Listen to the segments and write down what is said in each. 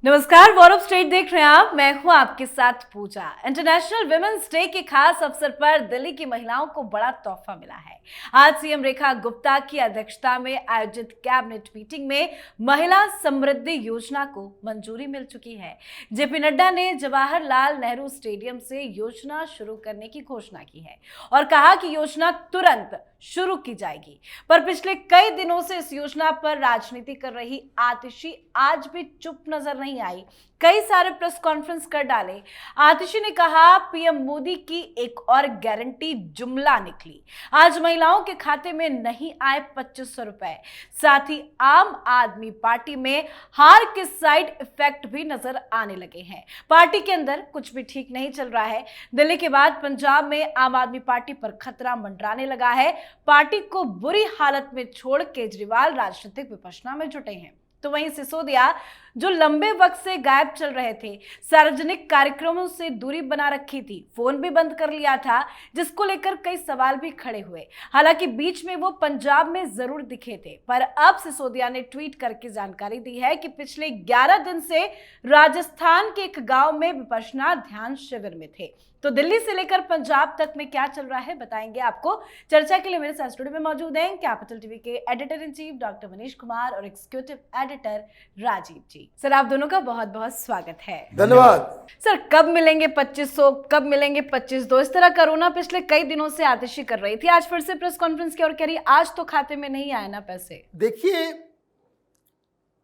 नमस्कार, war state देख रहे हैं आप। मैं हूं आपके साथ पूजा। इंटरनेशनल विमेंस डे के खास अवसर पर दिल्ली की महिलाओं को बड़ा तोहफा मिला है। आज सीएम रेखा गुप्ता की अध्यक्षता में आयोजित कैबिनेट मीटिंग में महिला समृद्धि योजना को मंजूरी मिल चुकी है। जेपी नड्डा ने जवाहरलाल नेहरू स्टेडियम से योजना शुरू करने की घोषणा की है और कहा कि योजना तुरंत शुरू की जाएगी। पर पिछले कई दिनों से इस योजना पर राजनीति कर रही आतिशी आज भी चुप नजर नहीं आई। कई सारे प्रेस कॉन्फ्रेंस कर डाले। आतिशी ने कहा पीएम मोदी की एक और गारंटी जुमला निकली। आज महिलाओं के खाते में नहीं आए 2500 रुपए। साथ ही आम आदमी पार्टी में हार के साइड इफेक्ट भी नजर आने लगे हैं। पार्टी के अंदर कुछ भी ठीक नहीं चल रहा है। दिल्ली के बाद पंजाब में आम आदमी पार्टी पर खतरा मंडराने लगा है। पार्टी को बुरी हालत में छोड़ केजरीवाल राजनीतिक विपश्यना में जुटे हैं। तो वहीं सिसोदिया जो लंबे वक्त से गायब चल रहे थे, सार्वजनिक कार्यक्रमों से दूरी बना रखी थी, फोन भी बंद कर लिया था, जिसको लेकर कई सवाल भी खड़े हुए। हालांकि बीच में वो पंजाब में जरूर दिखे थे, पर अब सिसोदिया ने ट्वीट करके जानकारी दी है कि पिछले 11 दिन से राजस्थान के एक गांव में विपश्यना ध्यान शिविर में थे। तो दिल्ली से लेकर पंजाब तक में क्या चल रहा है बताएंगे आपको। चर्चा के लिए मेरे साथ स्टूडियो में मौजूद हैं कैपिटल टीवी के editor in chief doctor Manish Kumar और एग्जीक्यूटिव एडिटर राजीव जी। सर, आप दोनों का बहुत बहुत स्वागत है। धन्यवाद। सर, कब मिलेंगे 2500, कब मिलेंगे 25,200? इस तरह कोरोना पिछले कई दिनों से आतिशी कर रही थी। आज फिर से प्रेस कॉन्फ्रेंस की और कह रही आज तो खाते में नहीं आए ना पैसे। देखिए,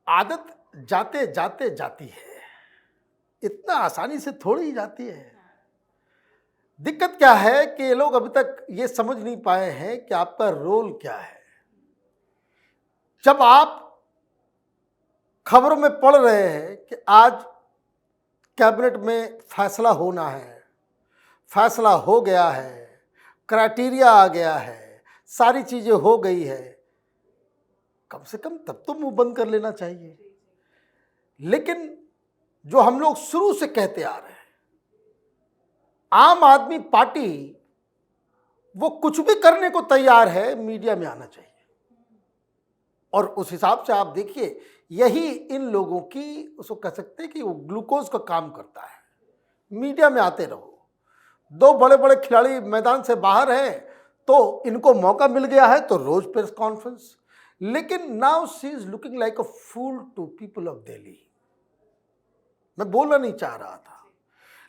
आदत जाते जाते जाती है, इतना आसानी से थोड़ी ही जाती है। दिक्कत क्या है कि ये लोग अभी तक ये समझ नहीं पाए हैं कि आपका रोल क्या है। जब आप खबरों में पढ़ रहे हैं कि आज कैबिनेट में फैसला होना है, फैसला हो गया है, क्राइटेरिया आ गया है, सारी चीजें हो गई है, कम से कम तब तो मुंह बंद कर लेना चाहिए। लेकिन जो हम लोग शुरू से कहते आ रहे हैं, आम आदमी पार्टी वो कुछ भी करने को तैयार है, मीडिया में आना चाहिए। और उस हिसाब से आप देखिए, यही इन लोगों की उसको कह सकते हैं कि वो ग्लूकोज का काम करता है। मीडिया में आते रहो। दो बड़े बड़े खिलाड़ी मैदान से बाहर हैं तो इनको मौका मिल गया है तो रोज प्रेस कॉन्फ्रेंस। लेकिन now she is looking like a fool to people of Delhi. मैं बोलना नहीं चाह रहा था,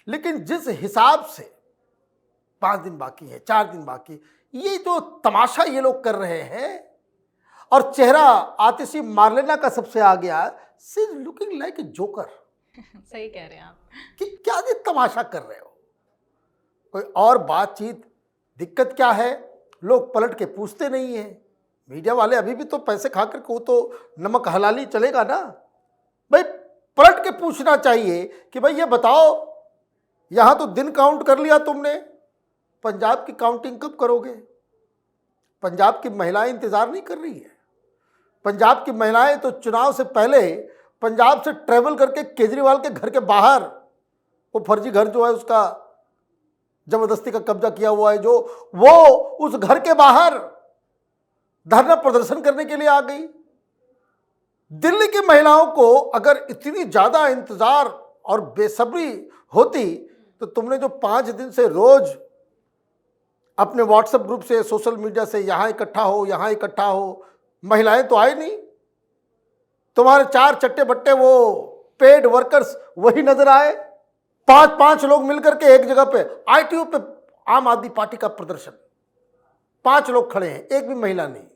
लेकिन जिस हिसाब से 5 दिन बाकी है, 4 दिन बाकी, ये जो तमाशा ये लोग कर रहे हैं और चेहरा आतिशी मार्लेना का सबसे आ गया, she is looking like a joker. सही कह रहे हैं आप कि क्या ये तमाशा कर रहे हो, कोई और बातचीत। दिक्कत क्या है, लोग पलट के पूछते नहीं है। मीडिया वाले अभी भी तो पैसे खा कर को तो नमक हलाली चलेगा ना भाई। पलट के पूछना चाहिए कि भाई ये बताओ, यहां तो दिन काउंट कर लिया तुमने, पंजाब की काउंटिंग कब करोगे? पंजाब की महिलाएं इंतजार नहीं कर रही है। पंजाब की महिलाएं तो चुनाव से पहले पंजाब से ट्रेवल करके केजरीवाल के घर के बाहर, वो फर्जी घर जो है उसका जबरदस्ती का कब्जा किया हुआ है, जो वो उस घर के बाहर धरना प्रदर्शन करने के लिए आ गई। दिल्ली की महिलाओं को अगर इतनी ज्यादा इंतजार और बेसब्री होती तो तुमने जो 5 दिन से रोज अपने व्हाट्सएप ग्रुप से, सोशल मीडिया से यहां इकट्ठा हो, यहां इकट्ठा हो, महिलाएं तो आए नहीं। तुम्हारे 4 चट्टे बट्टे वो पेड वर्कर्स वही नजर आए। 5-5 लोग मिलकर के एक जगह पे आईटीओ पे आम आदमी पार्टी का प्रदर्शन, 5 लोग खड़े हैं, एक भी महिला नहीं।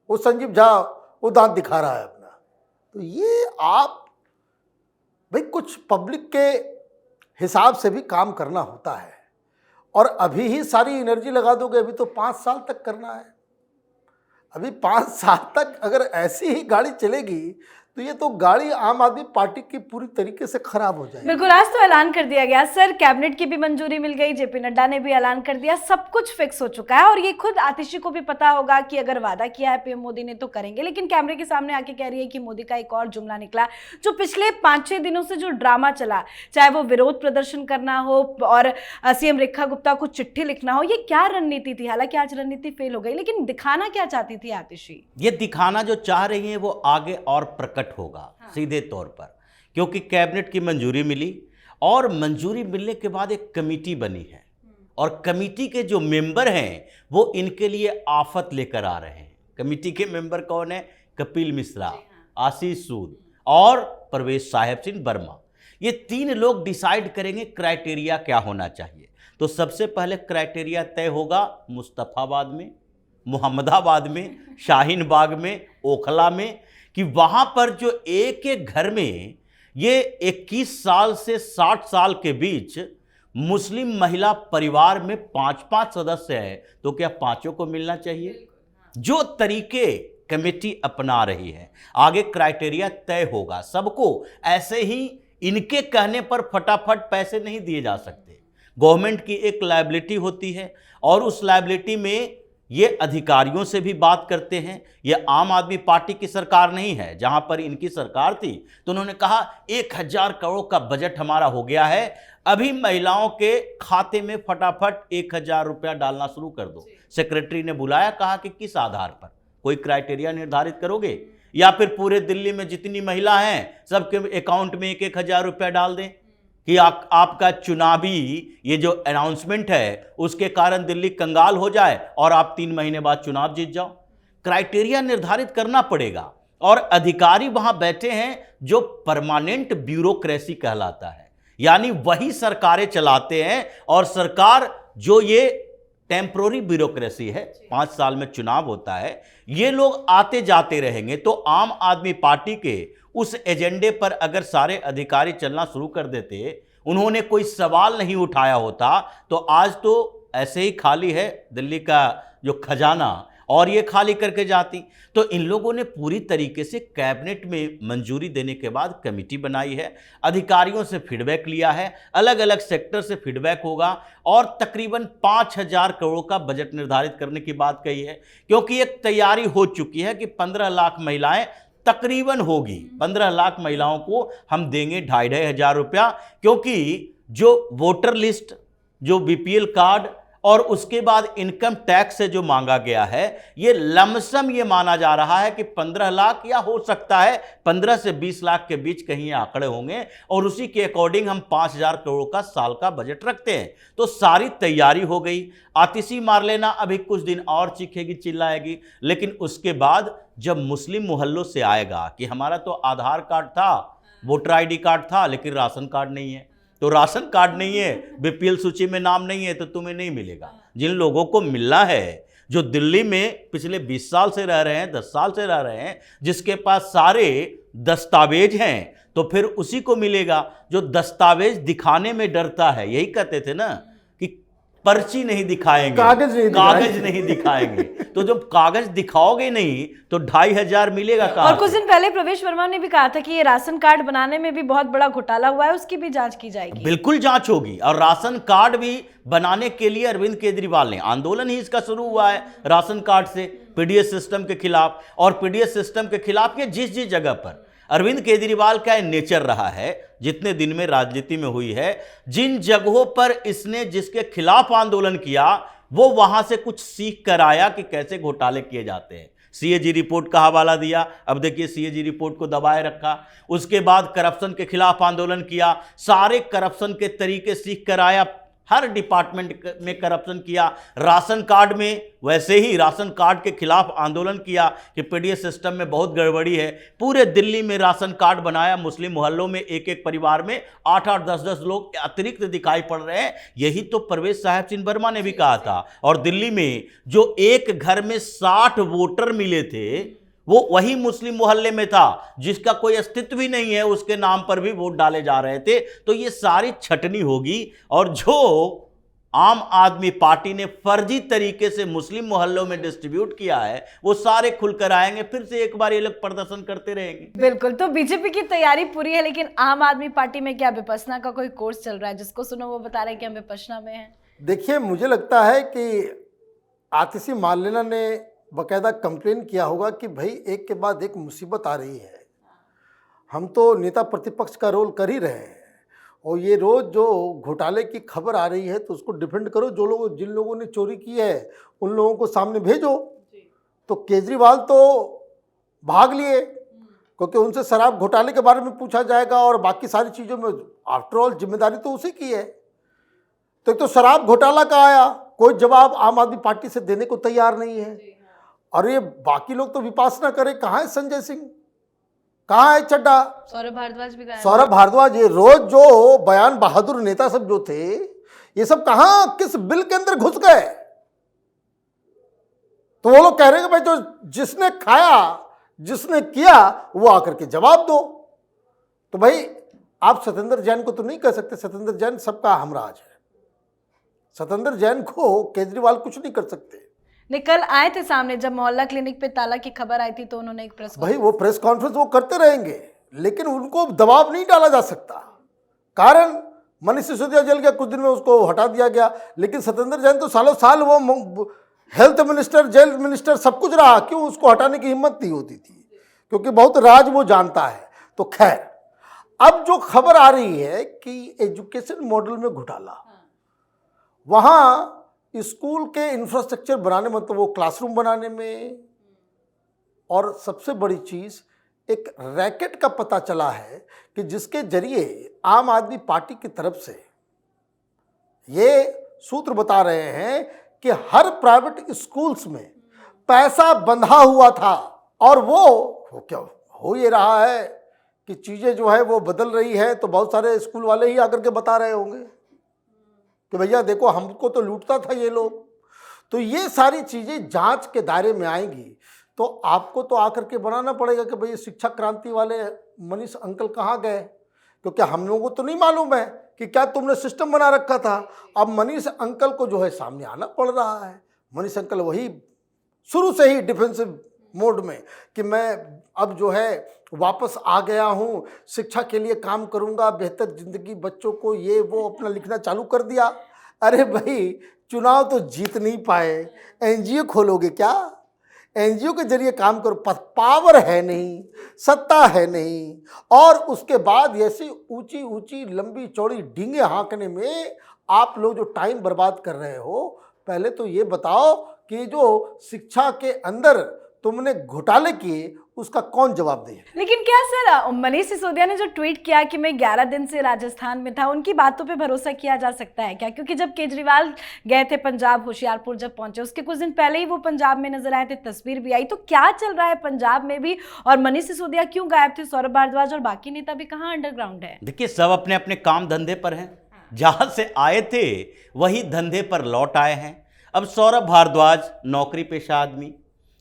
वो संजीव झा वो दांत दिखा रहा है अपना। तो ये आप भाई कुछ पब्लिक के हिसाब से भी काम करना होता है। और अभी ही सारी एनर्जी लगा दोगे, अभी तो 5 साल तक करना है। अभी 5 साल तक अगर ऐसी ही गाड़ी चलेगी तो ये तो गाड़ी आम आदमी पार्टी की पूरी तरीके से खराब हो जाएगी। बिल्कुल, आज तो ऐलान कर दिया गया सर, कैबिनेट की भी मंजूरी मिल गई, जेपी नड्डा ने भी ऐलान कर दिया, सब कुछ फिक्स हो चुका है। और ये खुद आतिशी को भी पता होगा कि अगर वादा किया है पीएम मोदी ने तो करेंगे। लेकिन कैमरे के सामने आके कह रही है कि मोदी का एक और जुमला निकला। जो पिछले 5-6 दिनों से जो ड्रामा चला, चाहे वो विरोध प्रदर्शन करना हो और सीएम रेखा गुप्ता को चिट्ठी लिखना हो, ये क्या रणनीति थी? हालांकि आज रणनीति फेल हो गई, लेकिन दिखाना क्या चाहती थी आतिशी? ये दिखाना जो चाह रही है वो आगे और प्रकट होगा। सीधे तौर पर क्योंकि कैबिनेट की मंजूरी मिली और मंजूरी मिलने के बाद एक कमेटी बनी है और कमेटी के जो मेंबर हैं वो इनके लिए आफत लेकर आ रहे हैं। कमेटी के मेंबर कौन है? कपिल मिश्रा, आशीष सूद और परवेश साहिब सिंह वर्मा। ये 3 लोग डिसाइड करेंगे क्राइटेरिया क्या होना चाहिए। तो सबसे पहले क्राइटेरिया तय होगा मुस्तफ़ाबाद में, मोहम्मदाबाद में, शाहीन बाग में, ओखला में, कि वहाँ पर जो एक एक घर में ये 21 साल से 60 साल के बीच मुस्लिम महिला परिवार में 5-5 सदस्य है, तो क्या पांचों को मिलना चाहिए? जो तरीके कमेटी अपना रही है, आगे क्राइटेरिया तय होगा सबको। ऐसे ही इनके कहने पर फटाफट पैसे नहीं दिए जा सकते। गवर्नमेंट की एक लायबिलिटी होती है और उस लायबिलिटी में ये अधिकारियों से भी बात करते हैं। ये आम आदमी पार्टी की सरकार नहीं है। जहां पर इनकी सरकार थी तो उन्होंने कहा 1000 करोड़ का बजट हमारा हो गया है, अभी महिलाओं के खाते में फटाफट 1000 रुपया डालना शुरू कर दो। सेक्रेटरी ने बुलाया, कहा कि किस आधार पर, कोई क्राइटेरिया निर्धारित करोगे या फिर पूरे दिल्ली में जितनी महिला हैं सबके अकाउंट में 1-1000 रुपया डाल दें कि आपका चुनावी ये जो अनाउंसमेंट है उसके कारण दिल्ली कंगाल हो जाए और आप 3 महीने बाद चुनाव जीत जाओ। क्राइटेरिया निर्धारित करना पड़ेगा और अधिकारी वहां बैठे हैं जो परमानेंट ब्यूरोक्रेसी कहलाता है, यानी वही सरकारें चलाते हैं। और सरकार जो ये टेम्पोररी ब्यूरोक्रेसी है, 5 साल में चुनाव होता है, ये लोग आते जाते रहेंगे। तो आम आदमी पार्टी के उस एजेंडे पर अगर सारे अधिकारी चलना शुरू कर देते, उन्होंने कोई सवाल नहीं उठाया होता, तो आज तो ऐसे ही खाली है दिल्ली का जो खजाना और ये खाली करके जाती। तो इन लोगों ने पूरी तरीके से कैबिनेट में मंजूरी देने के बाद कमेटी बनाई है, अधिकारियों से फीडबैक लिया है, अलग अलग सेक्टर से फीडबैक होगा और तकरीबन 5000 करोड़ का बजट निर्धारित करने की बात कही है। क्योंकि एक तैयारी हो चुकी है कि 15 लाख महिलाएं तकरीबन होगी, 15 लाख महिलाओं को हम देंगे 2,500 रुपया। क्योंकि जो वोटर लिस्ट, जो बीपीएल कार्ड और उसके बाद इनकम टैक्स से जो मांगा गया है, ये लमसम ये माना जा रहा है कि 15 लाख या हो सकता है 15 से 20 लाख के बीच कहीं आंकड़े होंगे और उसी के अकॉर्डिंग हम 5000 करोड़ का साल का बजट रखते हैं। तो सारी तैयारी हो गई। आतिशी मार लेना अभी कुछ दिन और चीखेगी चिल्लाएगी, लेकिन उसके बाद जब मुस्लिम मोहल्लों से आएगा कि हमारा तो आधार कार्ड था, वोटर आईडी कार्ड था, लेकिन राशन कार्ड नहीं है, तो राशन कार्ड नहीं है, बीपीएल सूची में नाम नहीं है, तो तुम्हें नहीं मिलेगा। जिन लोगों को मिलना है, जो दिल्ली में पिछले 20 साल से रह रहे हैं, 10 साल से रह रहे हैं, जिसके पास सारे दस्तावेज हैं, तो फिर उसी को मिलेगा। जो दस्तावेज दिखाने में डरता है, यही कहते थे ना कि पर्ची नहीं दिखाएंगे, कागज नहीं दिखाएंगे। तो जब कागज दिखाओगे नहीं तो 2,500 मिलेगा कहाँ? और कुछ दिन पहले प्रवेश वर्मा ने भी कहा था कि ये राशन कार्ड बनाने में भी बहुत बड़ा घोटाला हुआ है, उसकी भी जांच की जाएगी। बिल्कुल जांच होगी। और राशन कार्ड भी बनाने के लिए अरविंद केजरीवाल ने आंदोलन ही इसका शुरू हुआ है राशन कार्ड से, पीडीएस सिस्टम के खिलाफ। और पीडीएस सिस्टम के खिलाफ ये जिस जगह पर अरविंद केजरीवाल का नेचर रहा है, जितने दिन में राजनीति में हुई है, जिन जगहों पर इसने जिसके खिलाफ आंदोलन किया, वो वहां से कुछ सीख कर आया कि कैसे घोटाले किए जाते हैं। सीएजी रिपोर्ट का हवाला दिया, अब देखिए सीएजी रिपोर्ट को दबाए रखा। उसके बाद करप्शन के खिलाफ आंदोलन किया, सारे करप्शन के तरीके सीख कर आया, हर डिपार्टमेंट में करप्शन किया। राशन कार्ड में वैसे ही राशन कार्ड के खिलाफ आंदोलन किया कि पीडीएस सिस्टम में बहुत गड़बड़ी है। पूरे दिल्ली में राशन कार्ड बनाया, मुस्लिम मोहल्लों में एक एक परिवार में 8-8, 10-10 लोग अतिरिक्त दिखाई पड़ रहे हैं। यही तो परवेश साहिब सिंह वर्मा ने भी कहा था। और दिल्ली में जो एक घर में 60 वोटर मिले थे, वो वही मुस्लिम मोहल्ले में था जिसका कोई अस्तित्व ही नहीं है, उसके नाम पर भी वोट डाले जा रहे थे। तो ये सारी छटनी होगी और जो आम आदमी पार्टी ने फर्जी तरीके से मुस्लिम मोहल्लों में डिस्ट्रीब्यूट किया है, वो सारे खुलकर आएंगे, फिर से एक बार ये लोग प्रदर्शन करते रहेंगे। बिल्कुल। तो बीजेपी की तैयारी पूरी है, लेकिन आम आदमी पार्टी में क्या विपश्यना का कोई कोर्स चल रहा है? जिसको सुनो वो बता रहे हैं कि हम विपश्यना में हैं। देखिए, मुझे लगता है कि आतिशी मार्लेना ने बाकायदा कंप्लेन किया होगा कि भाई एक के बाद एक मुसीबत आ रही है, हम तो नेता प्रतिपक्ष का रोल कर ही रहे हैं और ये रोज़ जो घोटाले की खबर आ रही है तो उसको डिफेंड करो। जिन लोगों ने चोरी की है उन लोगों को सामने भेजो। तो केजरीवाल तो भाग लिए, क्योंकि उनसे शराब घोटाले के बारे में पूछा जाएगा और बाकी सारी चीज़ों में आफ्टर ऑल जिम्मेदारी तो उसी की है। तो एक तो शराब घोटाला का आया, कोई जवाब आम आदमी पार्टी से देने को तैयार नहीं है। और ये बाकी लोग तो विपासना करें, कहाँ है संजय सिंह, कहाँ है चड्डा, सौरभ भारद्वाज भी गायब। सौरभ भारद्वाज, ये रोज जो बयान बहादुर नेता सब जो थे, ये सब कहाँ किस बिल के अंदर घुस गए? तो वो लोग कह रहे हैं कि भाई जो जिसने खाया, जिसने किया, वो आकर के जवाब दो। तो भाई आप सत्येंद्र जैन को तो नहीं कह सकते, सत्येंद्र जैन सबका हमराज है, सत्येंद्र जैन को केजरीवाल कुछ नहीं कर सकते। निकल आए थे सामने जब मोहल्ला क्लिनिक पे ताला की खबर आई थी तो उन्होंने एक प्रेस भाई वो प्रेस कॉन्फ्रेंस वो करते रहेंगे, लेकिन उनको दबाव नहीं डाला जा सकता। कारण मनीष सिसोदिया जल गया, कुछ दिन में उसको हटा दिया गया, लेकिन सत्येंद्र जैन तो सालों साल वो हेल्थ मिनिस्टर, जेल मिनिस्टर सब कुछ रहा, क्यों उसको हटाने की हिम्मत नहीं होती थी? क्योंकि बहुत राज वो जानता है। तो खैर, अब जो खबर आ रही है कि एजुकेशन मॉडल में घोटाला, वहाँ स्कूल के इंफ्रास्ट्रक्चर बनाने में, तो वो क्लासरूम बनाने में, और सबसे बड़ी चीज़ एक रैकेट का पता चला है कि जिसके जरिए आम आदमी पार्टी की तरफ से ये सूत्र बता रहे हैं कि हर प्राइवेट स्कूल्स में पैसा बंधा हुआ था। और वो क्या हो ये रहा है कि चीज़ें जो है वो बदल रही है, तो बहुत सारे स्कूल वाले ही आकर के बता रहे होंगे कि भैया देखो हमको तो लूटता था ये लोग। तो ये सारी चीज़ें जांच के दायरे में आएंगी, तो आपको तो आकर के बनाना पड़ेगा कि भाई शिक्षा क्रांति वाले मनीष अंकल कहाँ गए, क्योंकि हम लोगों को तो नहीं मालूम है कि क्या तुमने सिस्टम बना रखा था। अब मनीष अंकल को जो है सामने आना पड़ रहा है। मनीष अंकल वही शुरू से ही डिफेंसिव मोड में कि मैं अब जो है वापस आ गया हूँ, शिक्षा के लिए काम करूँगा, बेहतर ज़िंदगी बच्चों को, ये वो अपना लिखना चालू कर दिया। अरे भाई चुनाव तो जीत नहीं पाए, एनजीओ खोलोगे क्या? एनजीओ के जरिए काम करो, पावर है नहीं, सत्ता है नहीं, और उसके बाद ऐसी ऊंची ऊंची लंबी चौड़ी डींगे हाँकने में आप लोग जो टाइम बर्बाद कर रहे हो। पहले तो ये बताओ कि जो शिक्षा के अंदर तुमने घोटाले किए उसका कौन जवाब दे? लेकिन क्या सर, मनीष सिसोदिया ने जो ट्वीट किया कि मैं 11 दिन से राजस्थान में था, उनकी बातों पे भरोसा किया जा सकता है क्या? क्योंकि जब केजरीवाल गए थे पंजाब, होशियारपुर जब पहुंचे, उसके कुछ दिन पहले ही वो पंजाब में नजर आए थे, तस्वीर भी आई। तो क्या चल रहा है पंजाब में भी, और मनीष सिसोदिया क्यों गायब थे? सौरभ भारद्वाज और बाकी नेता भी कहाँ अंडरग्राउंड है? देखिए, सब अपने अपने काम धंधे पर हैं, जहां से आए थे वही धंधे पर लौट आए हैं। अब सौरभ भारद्वाज नौकरी पेशा आदमी,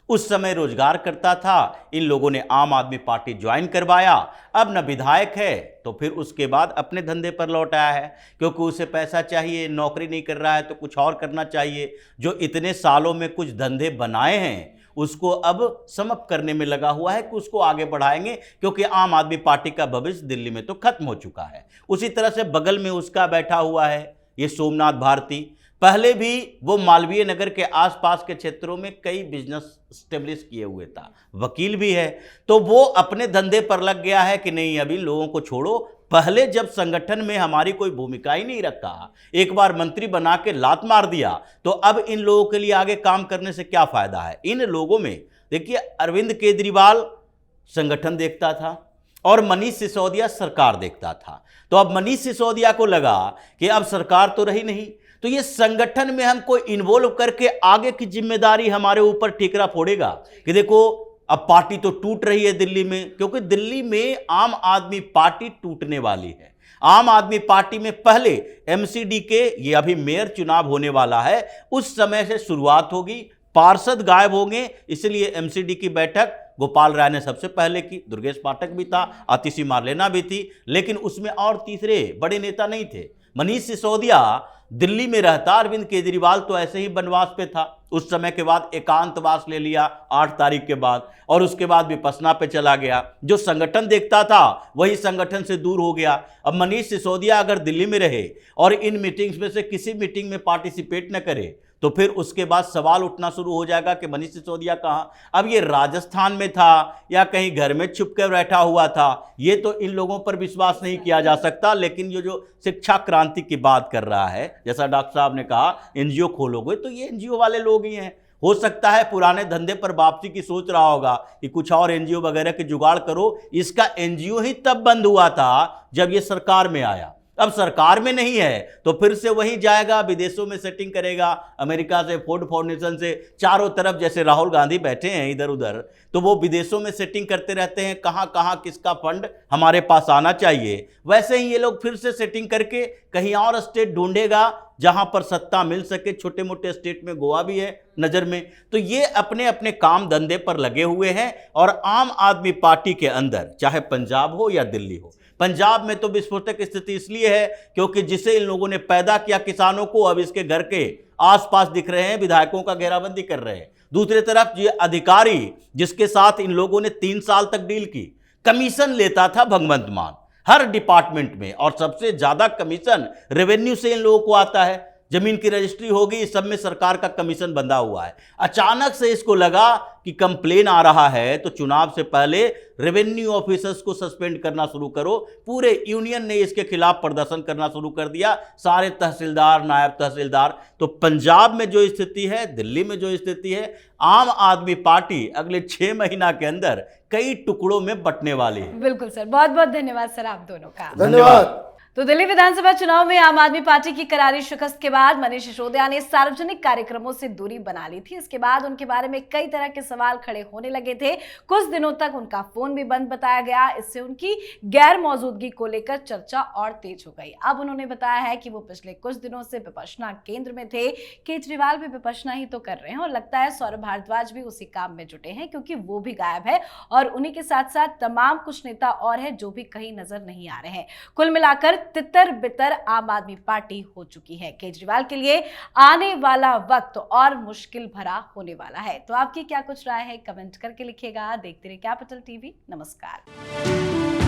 उस समय रोजगार करता था, इन लोगों ने आम आदमी पार्टी ज्वाइन करवाया, अब न विधायक है तो फिर उसके बाद अपने धंधे पर लौट आया है, क्योंकि उसे पैसा चाहिए, नौकरी नहीं कर रहा है तो कुछ और करना चाहिए। जो इतने सालों में कुछ धंधे बनाए हैं उसको अब समाप्त करने में लगा हुआ है कि उसको आगे बढ़ाएंगे, क्योंकि आम आदमी पार्टी का भविष्य दिल्ली में तो खत्म हो चुका है। उसी तरह से बगल में उसका बैठा हुआ है ये सोमनाथ भारती, पहले भी वो मालवीय नगर के आसपास के क्षेत्रों में कई बिजनेस स्टेब्लिश किए हुए था, वकील भी है, तो वो अपने धंधे पर लग गया है कि नहीं अभी लोगों को छोड़ो, पहले जब संगठन में हमारी कोई भूमिका ही नहीं रखा, एक बार मंत्री बना के लात मार दिया, तो अब इन लोगों के लिए आगे काम करने से क्या फायदा है? इन लोगों में देखिए, अरविंद केजरीवाल संगठन देखता था और मनीष सिसोदिया सरकार देखता था। तो अब मनीष सिसोदिया को लगा कि अब सरकार तो रही नहीं, तो ये संगठन में हम कोई इन्वॉल्व करके आगे की जिम्मेदारी हमारे ऊपर ठीकरा फोड़ेगा कि देखो अब पार्टी तो टूट रही है दिल्ली में, क्योंकि दिल्ली में आम आदमी पार्टी टूटने वाली है। आम आदमी पार्टी में पहले एमसीडी के, ये अभी मेयर चुनाव होने वाला है, उस समय से शुरुआत होगी, पार्षद गायब होंगे, इसलिए एमसीडी की बैठक गोपाल राय ने सबसे पहले की, दुर्गेश पाठक भी था, आतिशी मार्लेना भी थी, लेकिन उसमें और तीसरे बड़े नेता नहीं थे। मनीष सिसोदिया दिल्ली में रहता, अरविंद केजरीवाल तो ऐसे ही बनवास पे था, उस समय के बाद एकांतवास ले लिया 8 तारीख के बाद, और उसके बाद विपश्यना पे चला गया। जो संगठन देखता था वही संगठन से दूर हो गया। अब मनीष सिसोदिया अगर दिल्ली में रहे और इन मीटिंग्स में से किसी मीटिंग में पार्टिसिपेट न करे, तो फिर उसके बाद सवाल उठना शुरू हो जाएगा कि मनीष सिसोदिया कहाँ? अब ये राजस्थान में था या कहीं घर में छुप कर बैठा हुआ था, ये तो इन लोगों पर विश्वास नहीं किया जा सकता। लेकिन ये जो शिक्षा क्रांति की बात कर रहा है, जैसा डॉक्टर साहब ने कहा एनजीओ खोलोगे, तो ये एनजीओ वाले लोग ही हैं। हो सकता है पुराने धंधे पर वापसी की सोच रहा होगा कि कुछ और एनजीओ वगैरह के जुगाड़ करो। इसका एनजीओ ही तब बंद हुआ था जब ये सरकार में आया। अब सरकार में नहीं है तो फिर से वही जाएगा, विदेशों में सेटिंग करेगा, अमेरिका से, फोर्ड फाउंडेशन से, चारों तरफ जैसे राहुल गांधी बैठे हैं इधर उधर, तो वो विदेशों में सेटिंग करते रहते हैं, कहां कहां किसका फंड हमारे पास आना चाहिए। वैसे ही ये लोग फिर से सेटिंग करके कहीं और स्टेट ढूंढेगा जहां पर सत्ता मिल सके। छोटे मोटे स्टेट में गोवा भी है नजर में। तो ये अपने अपने काम धंधे पर लगे हुए हैं। और आम आदमी पार्टी के अंदर, चाहे पंजाब हो या दिल्ली हो, पंजाब में तो विस्फोटक स्थिति इसलिए है क्योंकि जिसे इन लोगों ने पैदा किया किसानों को, अब इसके घर के आसपास दिख रहे हैं, विधायकों का घेराबंदी कर रहे हैं। दूसरी तरफ ये अधिकारी जिसके साथ इन लोगों ने 3 साल तक डील की, कमीशन लेता था भगवंत मान हर डिपार्टमेंट में, और सबसे ज्यादा कमीशन रेवेन्यू से इन लोगों को आता है। जमीन की रजिस्ट्री होगी, इस सब में सरकार का कमीशन बंधा हुआ है। अचानक से इसको लगा कि कंप्लेन आ रहा है तो चुनाव से पहले रेवेन्यू ऑफिसर्स को सस्पेंड करना शुरू करो। पूरे यूनियन ने इसके खिलाफ प्रदर्शन करना शुरू कर दिया, सारे तहसीलदार, नायब तहसीलदार। तो पंजाब में जो स्थिति है, दिल्ली में जो स्थिति है, आम आदमी पार्टी अगले 6 महीना के अंदर कई टुकड़ों में बंटने वाली है। बिल्कुल सर, बहुत बहुत धन्यवाद सर आप दोनों का। धन्यवाद। तो दिल्ली विधानसभा चुनाव में आम आदमी पार्टी की करारी शिकस्त के बाद मनीष सिसोदिया ने सार्वजनिक कार्यक्रमों से दूरी बना ली थी। इसके बाद उनके बारे में कई तरह के सवाल खड़े होने लगे थे। कुछ दिनों तक उनका फोन भी बंद बताया गया। इससे उनकी गैर मौजूदगी को लेकर चर्चा और तेज हो गई। अब उन्होंने बताया है कि वो पिछले कुछ दिनों से विपश्यना केंद्र में थे। केजरीवाल भी विपश्यना ही तो कर रहे हैं और लगता है सौरभ भारद्वाज भी उसी काम में जुटे हैं, क्योंकि वो भी गायब है और उन्हीं के साथ साथ तमाम कुछ नेता और है जो भी कहीं नजर नहीं आ रहे हैं। कुल मिलाकर तितर बितर आम आदमी पार्टी हो चुकी है। केजरीवाल के लिए आने वाला वक्त और मुश्किल भरा होने वाला है। तो आपकी क्या कुछ राय है, कमेंट करके लिखिएगा। देखते रहिए कैपिटल टीवी। नमस्कार।